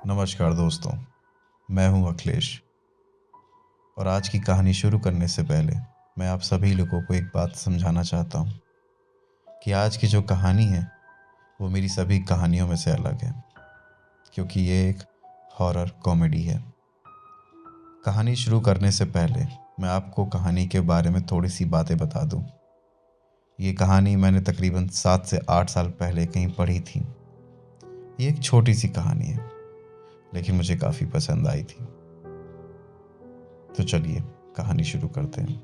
नमस्कार दोस्तों, मैं हूं अखिलेश और आज की कहानी शुरू करने से पहले मैं आप सभी लोगों को एक बात समझाना चाहता हूं कि आज की जो कहानी है वो मेरी सभी कहानियों में से अलग है, क्योंकि ये एक हॉरर कॉमेडी है। कहानी शुरू करने से पहले मैं आपको कहानी के बारे में थोड़ी सी बातें बता दूं। ये कहानी मैंने तकरीबन 7 से 8 साल पहले कहीं पढ़ी थी। ये एक छोटी सी कहानी है, लेकिन मुझे काफ़ी पसंद आई थी। तो चलिए कहानी शुरू करते हैं।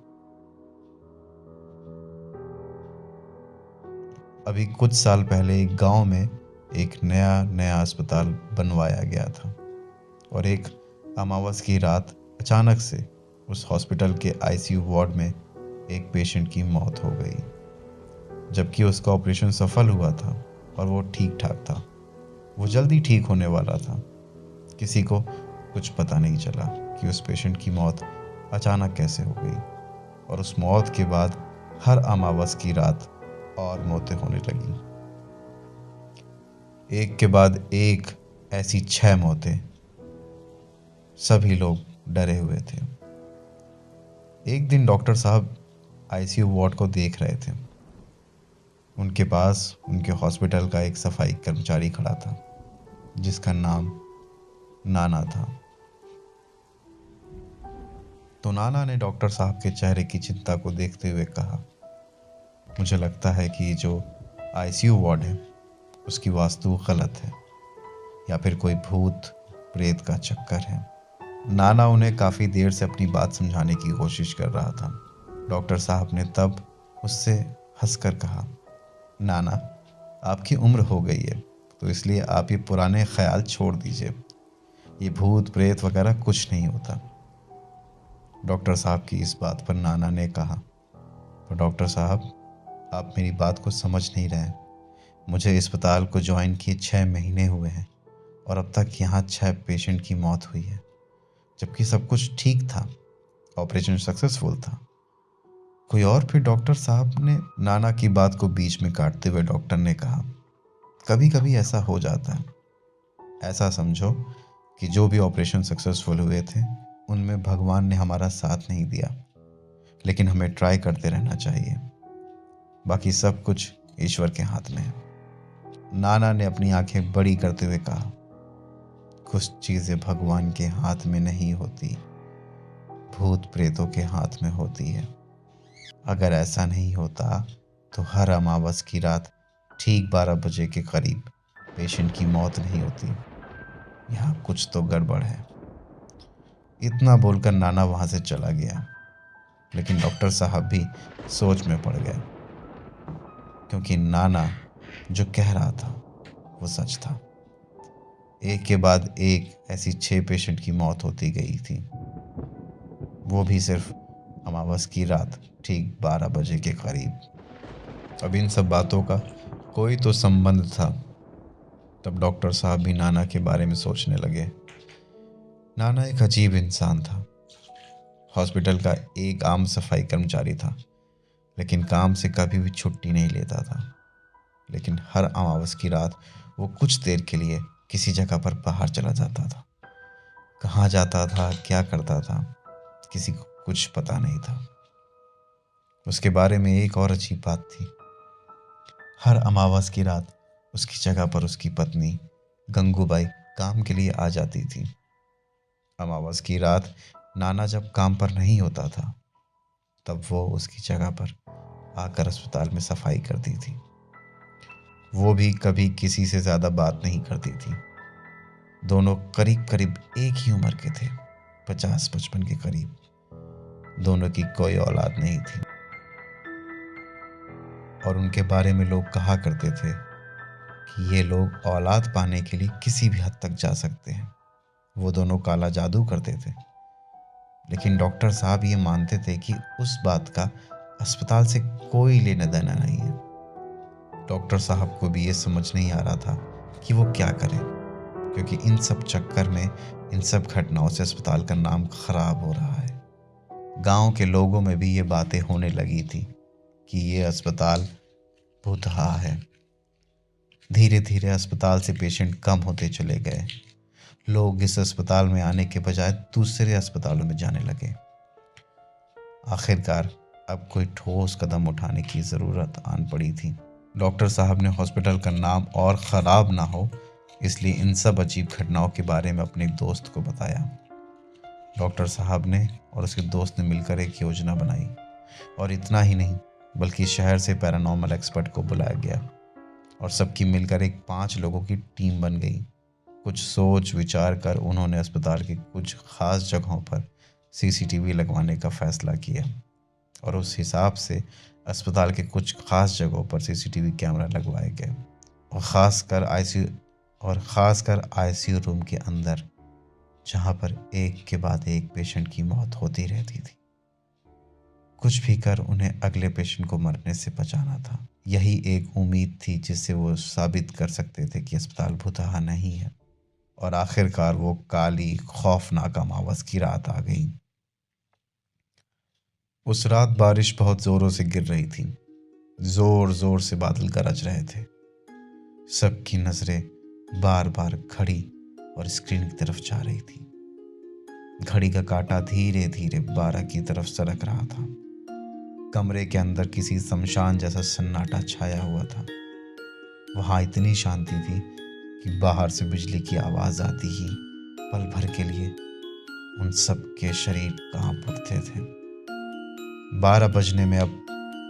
अभी कुछ साल पहले एक गांव में एक नया नया अस्पताल बनवाया गया था और एक अमावस की रात अचानक से उस हॉस्पिटल के आईसीयू वार्ड में एक पेशेंट की मौत हो गई, जबकि उसका ऑपरेशन सफल हुआ था और वो ठीक ठाक था। वो जल्दी ठीक होने वाला था। किसी को कुछ पता नहीं चला कि उस पेशेंट की मौत अचानक कैसे हो गई, और उस मौत के बाद हर अमावस की रात और मौतें होने लगी। एक के बाद एक ऐसी 6 मौतें। सभी लोग डरे हुए थे। एक दिन डॉक्टर साहब आईसीयू वार्ड को देख रहे थे। उनके पास उनके हॉस्पिटल का एक सफाई कर्मचारी खड़ा था, जिसका नाम नाना था। तो नाना ने डॉक्टर साहब के चेहरे की चिंता को देखते हुए कहा, मुझे लगता है कि जो आईसीयू वार्ड है उसकी वास्तु गलत है, या फिर कोई भूत प्रेत का चक्कर है। नाना उन्हें काफ़ी देर से अपनी बात समझाने की कोशिश कर रहा था। डॉक्टर साहब ने तब उससे हंसकर कहा, नाना, आपकी उम्र हो गई है, तो इसलिए आप ये पुराने ख्याल छोड़ दीजिए। ये भूत प्रेत वगैरह कुछ नहीं होता। डॉक्टर साहब की इस बात पर नाना ने कहा, तो डॉक्टर साहब, आप मेरी बात को समझ नहीं रहे हैं। मुझे अस्पताल को ज्वाइन किए 6 महीने हुए हैं और अब तक यहाँ 6 पेशेंट की मौत हुई है, जबकि सब कुछ ठीक था, ऑपरेशन सक्सेसफुल था। कोई और? फिर डॉक्टर साहब ने नाना की बात को बीच में काटते हुए डॉक्टर ने कहा, कभी कभी ऐसा हो जाता है। ऐसा समझो कि जो भी ऑपरेशन सक्सेसफुल हुए थे उनमें भगवान ने हमारा साथ नहीं दिया, लेकिन हमें ट्राई करते रहना चाहिए। बाकी सब कुछ ईश्वर के हाथ में है। नाना ने अपनी आंखें बड़ी करते हुए कहा, कुछ चीज़ें भगवान के हाथ में नहीं होती, भूत प्रेतों के हाथ में होती है। अगर ऐसा नहीं होता तो हर अमावस की रात ठीक 12 बजे के करीब पेशेंट की मौत नहीं होती। यहाँ कुछ तो गड़बड़ है। इतना बोलकर नाना वहाँ से चला गया, लेकिन डॉक्टर साहब भी सोच में पड़ गए, क्योंकि नाना जो कह रहा था वो सच था। एक के बाद एक ऐसी 6 पेशेंट की मौत होती गई थी, वो भी सिर्फ अमावस की रात ठीक 12 बजे के करीब। अब इन सब बातों का कोई तो संबंध था। तब डॉक्टर साहब भी नाना के बारे में सोचने लगे। नाना एक अजीब इंसान था। हॉस्पिटल का एक आम सफाई कर्मचारी था, लेकिन काम से कभी भी छुट्टी नहीं लेता था। लेकिन हर अमावस की रात वो कुछ देर के लिए किसी जगह पर बाहर चला जाता था। कहाँ जाता था, क्या करता था, किसी को कुछ पता नहीं था। उसके बारे में एक और अजीब बात थी। हर अमावस की रात उसकी जगह पर उसकी पत्नी गंगूबाई काम के लिए आ जाती थी। अमावस की रात नाना जब काम पर नहीं होता था, तब वो उसकी जगह पर आकर अस्पताल में सफाई करती थी। वो भी कभी किसी से ज़्यादा बात नहीं करती थी। दोनों करीब करीब एक ही उम्र के थे, 50-55 के करीब। दोनों की कोई औलाद नहीं थी, और उनके बारे में लोग कहा करते थे कि ये लोग औलाद पाने के लिए किसी भी हद तक जा सकते हैं। वो दोनों काला जादू करते थे, लेकिन डॉक्टर साहब ये मानते थे कि उस बात का अस्पताल से कोई लेना देना नहीं है। डॉक्टर साहब को भी ये समझ नहीं आ रहा था कि वो क्या करें, क्योंकि इन सब चक्कर में, इन सब घटनाओं से अस्पताल का नाम खराब हो रहा है। गांव के लोगों में भी ये बातें होने लगी थी कि ये अस्पताल भूतहा है। धीरे धीरे अस्पताल से पेशेंट कम होते चले गए। लोग इस अस्पताल में आने के बजाय दूसरे अस्पतालों में जाने लगे। आखिरकार अब कोई ठोस कदम उठाने की ज़रूरत आन पड़ी थी। डॉक्टर साहब ने हॉस्पिटल का नाम और ख़राब ना हो, इसलिए इन सब अजीब घटनाओं के बारे में अपने दोस्त को बताया। डॉक्टर साहब ने और उसके दोस्त ने मिलकर एक योजना बनाई, और इतना ही नहीं बल्कि शहर से पैरानॉर्मल एक्सपर्ट को बुलाया गया और सबकी मिलकर एक 5 लोगों की टीम बन गई। कुछ सोच विचार कर उन्होंने अस्पताल के कुछ ख़ास जगहों पर सीसीटीवी लगवाने का फ़ैसला किया और उस हिसाब से अस्पताल के कुछ ख़ास जगहों पर सीसीटीवी कैमरा लगवाए गए और ख़ासकर आईसीयू रूम के अंदर, जहाँ पर एक के बाद एक पेशेंट की मौत होती रहती थी। कुछ भी कर उन्हें अगले पेशेंट को मरने से बचाना था। यही एक उम्मीद थी जिससे वो साबित कर सकते थे कि अस्पताल भुतहा नहीं है। और आखिरकार वो काली खौफनाक अमावस की रात आ गई। उस रात बारिश बहुत जोरों से गिर रही थी। जोर जोर से बादल गरज रहे थे। सबकी नजरें बार बार घड़ी और स्क्रीन की तरफ जा रही थी। घड़ी का कांटा धीरे धीरे 12 की तरफ सरक रहा था। कमरे के अंदर किसी शमशान जैसा सन्नाटा छाया हुआ था। वहां इतनी शांति थी कि बाहर से बिजली की आवाज आती ही पल भर के लिए उन सब के शरीर कांप उठते थे। 12 बजने में अब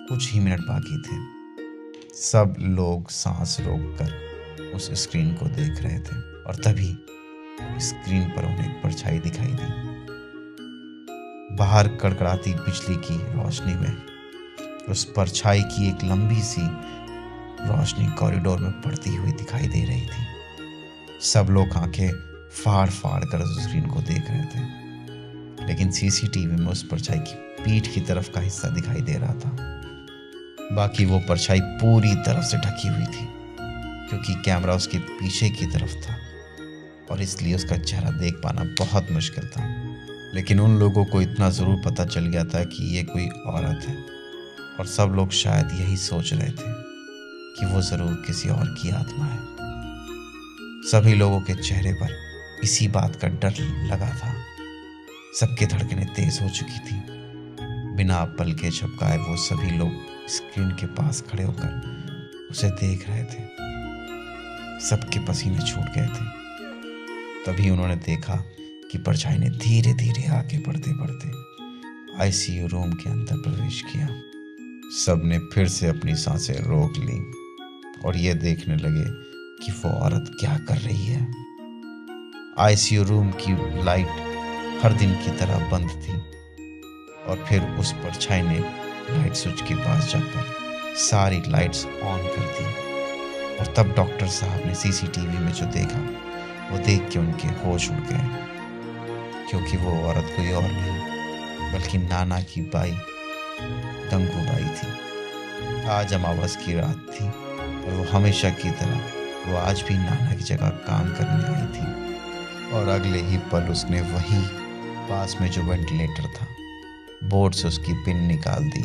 कुछ ही मिनट बाकी थे। सब लोग सांस रोककर उस स्क्रीन को देख रहे थे और तभी स्क्रीन पर उन्हें एक परछाई दिखाई दी। बाहर कड़कड़ाती बिजली की रोशनी में उस परछाई की एक लंबी सी रोशनी कॉरिडोर में पड़ती हुई दिखाई दे रही थी। सब लोग आंखें फाड़ फाड़ कर उस स्क्रीन को देख रहे थे, लेकिन सीसीटीवी में उस परछाई की पीठ की तरफ का हिस्सा दिखाई दे रहा था। बाकी वो परछाई पूरी तरफ से ढकी हुई थी, क्योंकि कैमरा उसके पीछे की तरफ था और इसलिए उसका चेहरा देख पाना बहुत मुश्किल था। लेकिन उन लोगों को इतना ज़रूर पता चल गया था कि ये कोई औरत है, और सब लोग शायद यही सोच रहे थे कि वो ज़रूर किसी और की आत्मा है। सभी लोगों के चेहरे पर इसी बात का डर लगा था। सबकी धड़कनें तेज हो चुकी थी। बिना पलके झपकाए वो सभी लोग स्क्रीन के पास खड़े होकर उसे देख रहे थे। सबके पसीने छूट गए थे। तभी उन्होंने देखा कि परछाई ने धीरे धीरे आगे बढ़ते बढ़ते आईसीयू रूम के अंदर प्रवेश किया। सबने फिर से अपनी सांसें रोक ली और ये देखने लगे कि वो औरत क्या कर रही है। आईसीयू रूम की लाइट हर दिन की तरह बंद थी और फिर उस परछाई ने लाइट स्विच के पास जाकर सारी लाइट्स ऑन कर दी। और तब डॉक्टर साहब ने सीसीटीवी में जो देखा वो देख के उनके होश उड़ गए, क्योंकि वो औरत कोई और नहीं बल्कि नाना की बाई गंगूबाई थी। आज अमावस की रात थी और वो हमेशा की तरह वो आज भी नाना की जगह काम करने आई थी। और अगले ही पल उसने वही पास में जो वेंटिलेटर था बोर्ड से उसकी पिन निकाल दी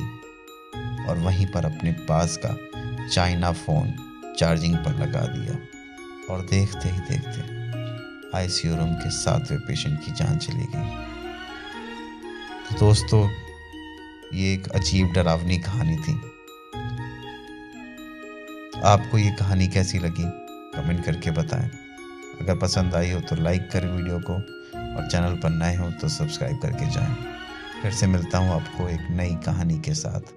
और वहीं पर अपने पास का चाइना फ़ोन चार्जिंग पर लगा दिया। और देखते ही देखते आईसीयू रूम के 7वें पेशेंट की जान चली गई। तो दोस्तों, ये एक अजीब डरावनी कहानी थी। आपको ये कहानी कैसी लगी कमेंट करके बताएं। अगर पसंद आई हो तो लाइक करें वीडियो को, और चैनल पर नए हो तो सब्सक्राइब करके जाएं। फिर से मिलता हूँ आपको एक नई कहानी के साथ।